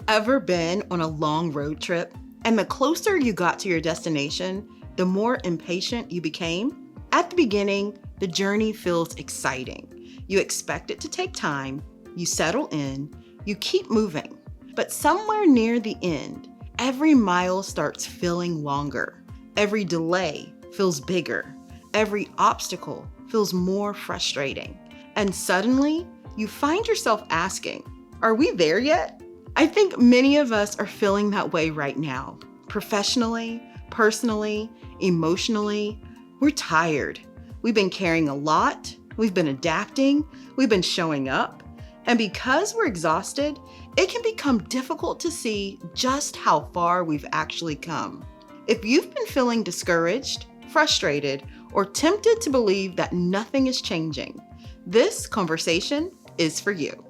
Ever been on a long road trip and the closer you got to your destination, the more impatient you became? At the beginning, the journey feels exciting. You expect it to take time, you settle in, you keep moving. But somewhere near the end, every mile starts feeling longer. Every delay feels bigger. Every obstacle feels more frustrating. And suddenly, you find yourself asking, are we there yet? I think many of us are feeling that way right now. Professionally, personally, emotionally, we're tired. We've been carrying a lot, we've been adapting, we've been showing up. And because we're exhausted, it can become difficult to see just how far we've actually come. If you've been feeling discouraged, frustrated, or tempted to believe that nothing is changing, this conversation is for you.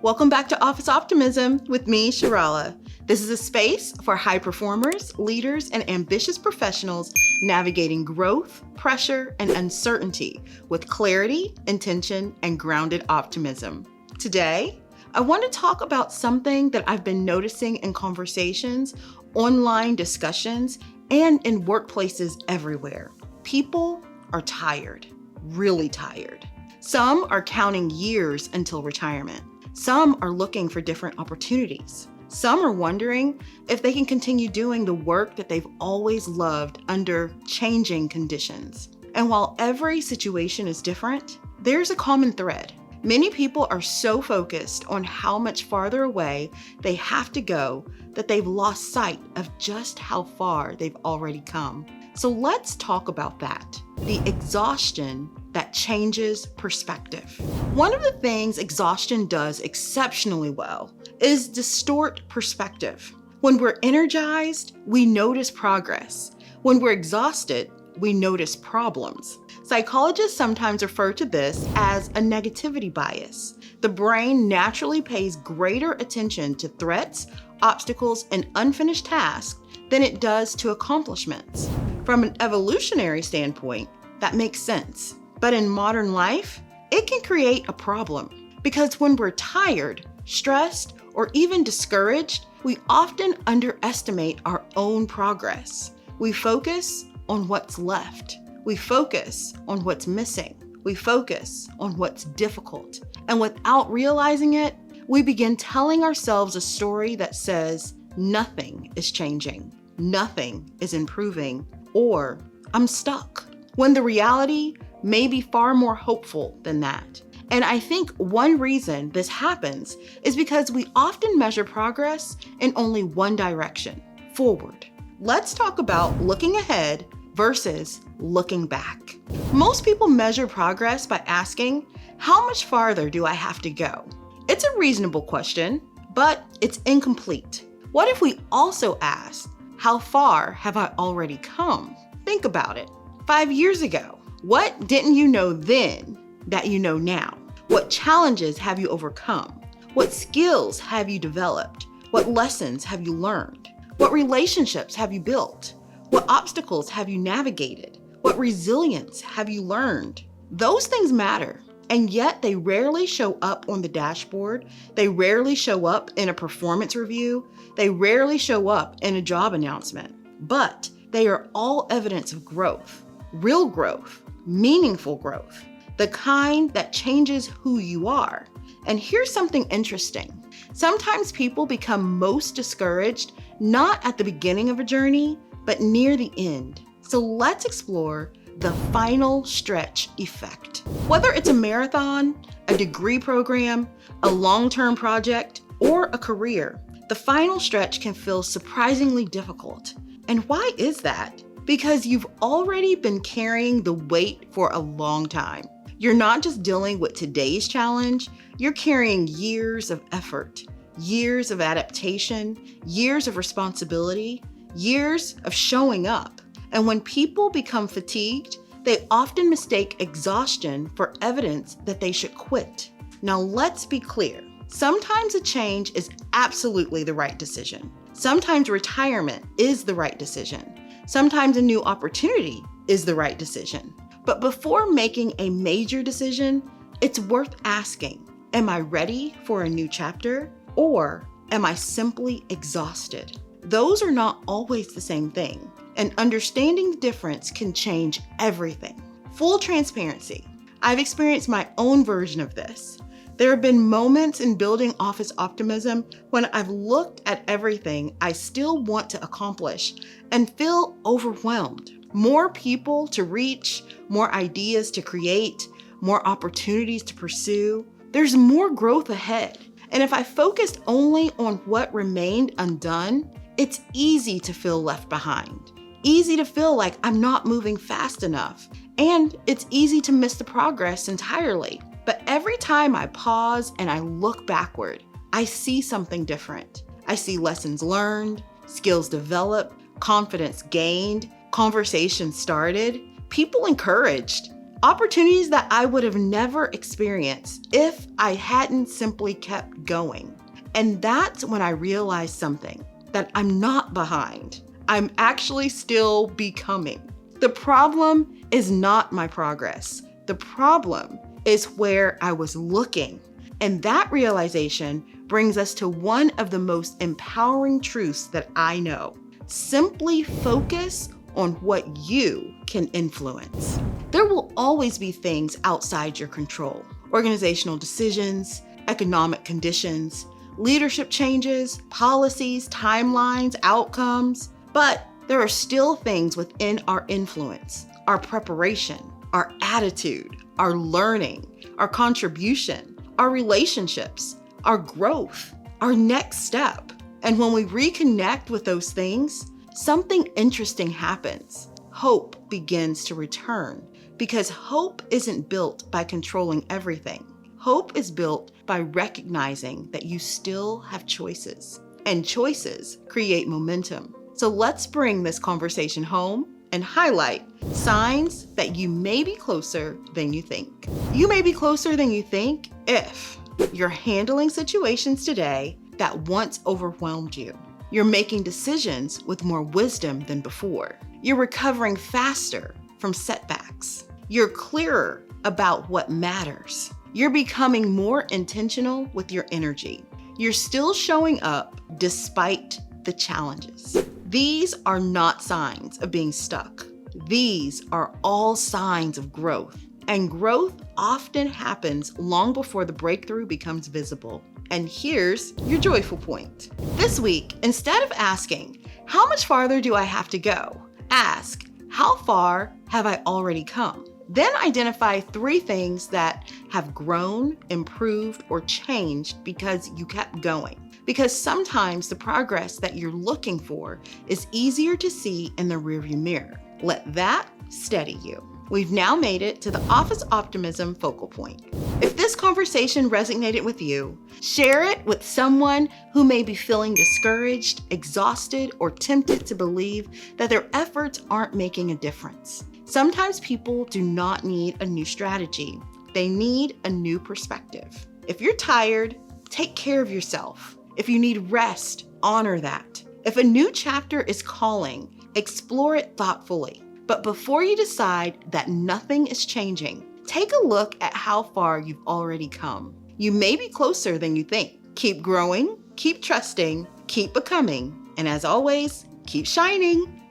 Welcome back to Office Optimism with me, Shirala. This is a space for high performers, leaders, and ambitious professionals navigating growth, pressure, and uncertainty with clarity, intention, and grounded optimism. Today, I want to talk about something that I've been noticing in conversations, online discussions, and in workplaces everywhere. People are tired, really tired. Some are counting years until retirement. Some are looking for different opportunities. Some are wondering if they can continue doing the work that they've always loved under changing conditions. And while every situation is different, there's a common thread. Many people are so focused on how much farther away they have to go that they've lost sight of just how far they've already come. So let's talk about that. The exhaustion that changes perspective. One of the things exhaustion does exceptionally well is distort perspective. When we're energized, we notice progress. When we're exhausted, we notice problems. Psychologists sometimes refer to this as a negativity bias. The brain naturally pays greater attention to threats, obstacles, and unfinished tasks than it does to accomplishments. From an evolutionary standpoint, that makes sense. But in modern life, it can create a problem because when we're tired, stressed, or even discouraged, we often underestimate our own progress. We focus on what's left. We focus on what's missing. We focus on what's difficult. And without realizing it, we begin telling ourselves a story that says, nothing is changing, nothing is improving, or I'm stuck. When the reality may be far more hopeful than that. And I think one reason this happens is because we often measure progress in only one direction, forward. Let's talk about looking ahead versus looking back. Most people measure progress by asking, how much farther do I have to go? It's a reasonable question, but it's incomplete. What if we also ask, how far have I already come? Think about it. 5 years ago, what didn't you know then that you know now? What challenges have you overcome? What skills have you developed? What lessons have you learned? What relationships have you built? What obstacles have you navigated? What resilience have you learned? Those things matter, and yet they rarely show up on the dashboard. They rarely show up in a performance review. They rarely show up in a job announcement. But they are all evidence of growth, real growth, meaningful growth, the kind that changes who you are. And here's something interesting. Sometimes people become most discouraged not at the beginning of a journey, but near the end. So let's explore the final stretch effect. Whether it's a marathon, a degree program, a long-term project, or a career, the final stretch can feel surprisingly difficult. And why is that? Because you've already been carrying the weight for a long time. You're not just dealing with today's challenge, you're carrying years of effort, years of adaptation, years of responsibility, years of showing up. And when people become fatigued, they often mistake exhaustion for evidence that they should quit. Now let's be clear. Sometimes a change is absolutely the right decision. Sometimes retirement is the right decision. Sometimes a new opportunity is the right decision. But before making a major decision, it's worth asking, am I ready for a new chapter, or am I simply exhausted? Those are not always the same thing, and understanding the difference can change everything. Full transparency, I've experienced my own version of this. There have been moments in building Office Optimism when I've looked at everything I still want to accomplish and feel overwhelmed. More people to reach, more ideas to create, more opportunities to pursue. There's more growth ahead. And if I focused only on what remained undone, it's easy to feel left behind. Easy to feel like I'm not moving fast enough. And it's easy to miss the progress entirely. But every time I pause and I look backward, I see something different. I see lessons learned, skills developed, confidence gained, conversations started, people encouraged, opportunities that I would have never experienced if I hadn't simply kept going. And that's when I realized something, that I'm not behind. I'm actually still becoming. The problem is not my progress. The problem is where I was looking. And that realization brings us to one of the most empowering truths that I know. Simply focus on what you can influence. There will always be things outside your control. Organizational decisions, economic conditions, leadership changes, policies, timelines, outcomes. But there are still things within our influence, our preparation, our attitude, our learning, our contribution, our relationships, our growth, our next step. And when we reconnect with those things, something interesting happens. Hope begins to return, because hope isn't built by controlling everything. Hope is built by recognizing that you still have choices, and choices create momentum. So let's bring this conversation home and highlight signs that you may be closer than you think. You may be closer than you think if you're handling situations today that once overwhelmed you. You're making decisions with more wisdom than before. You're recovering faster from setbacks. You're clearer about what matters. You're becoming more intentional with your energy. You're still showing up despite the challenges. These are not signs of being stuck. These are all signs of growth. And growth often happens long before the breakthrough becomes visible. And here's your joyful point. This week, instead of asking, how much farther do I have to go? Ask, how far have I already come? Then identify 3 things that have grown, improved, or changed because you kept going. Because sometimes the progress that you're looking for is easier to see in the rearview mirror. Let that steady you. We've now made it to the Office Optimism focal point. If this conversation resonated with you, share it with someone who may be feeling discouraged, exhausted, or tempted to believe that their efforts aren't making a difference. Sometimes people do not need a new strategy. They need a new perspective. If you're tired, take care of yourself. If you need rest, honor that. If a new chapter is calling, explore it thoughtfully. But before you decide that nothing is changing, take a look at how far you've already come. You may be closer than you think. Keep growing, keep trusting, keep becoming, and as always, keep shining.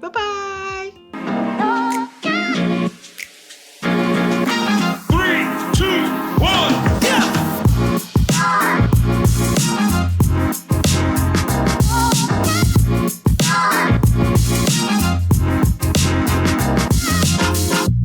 Bye-bye.